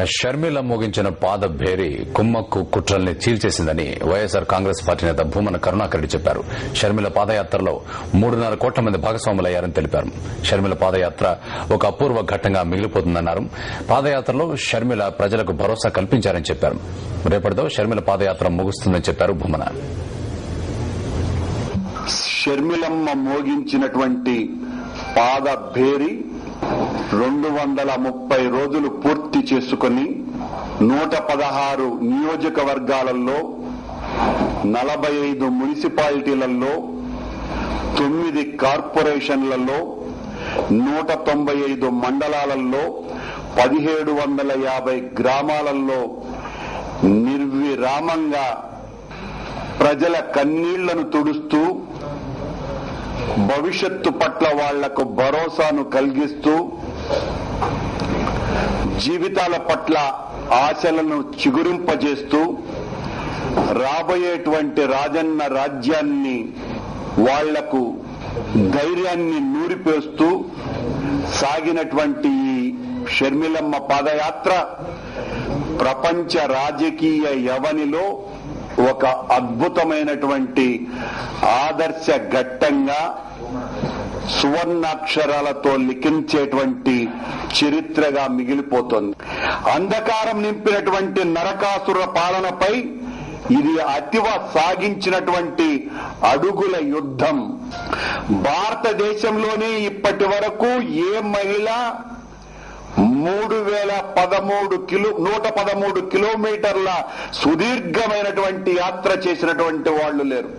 షర్మిల మోగించిన పాద భేరి కుమ్మక్కు కుట్రల్ని చీల్చేసిందని వైఎస్సార్ కాంగ్రెస్ పార్టీ నేత భూమన కరుణాకర్ రెడ్డి చెప్పారు. షర్మిల పాదయాత్రలో 3.5 కోట్ల మంది భాగస్వాములయ్యారని తెలిపారు. షర్మిల పాదయాత్ర ఒక అపూర్వ ఘట్టంగా మిగిలిపోతుందన్నారు. పాదయాత్రలో షర్మిల ప్రజలకు భరోసా కల్పించారని చెప్పారు. రేపటితో షర్మిల పాదయాత్ర ముగుస్తుందని చెప్పారు భూమన. షర్మిలమ్మ మోగించినటువంటి పాద భేరి 230 రోజులు పూర్తి చేసుకుని 116 నియోజకవర్గాలలో 45 మున్సిపాలిటీలలో 9 కార్పొరేషన్లలో 195 మండలాలలో 1750 గ్రామాలలో నిర్విరామంగా ప్రజల కన్నీళ్లను తుడుస్తూ భవిష్యత్తు పట్ల వాళ్లకు భరోసాను కలిగిస్తూ జీవితాల పట్ల ఆశలను చిగురింపజేస్తూ రాబోయేటువంటి రాజన్న రాజ్యాన్ని వాళ్లకు ధైర్యాన్ని నూరిపోస్తూ సాగినటువంటి ఈ షర్మిలమ్మ పాదయాత్ర ప్రపంచ రాజకీయ యవనిలో ఒక అద్భుతమైనటువంటి ఆదర్శ ఘట్టంగా సువర్ణాక్షరాలతో లిఖించేటువంటి చరిత్రగా మిగిలిపోతుంది. అంధకారం నింపినటువంటి నరకాసుర పాలనపై ఇది అతివ సాగించినటువంటి అడుగుల యుద్ధం. భారతదేశంలోనే ఇప్పటి వరకు ఏ మహిళ 113 కిలోమీటర్ల సుదీర్ఘమైనటువంటి యాత్ర చేసినటువంటి వాళ్లు లేరు.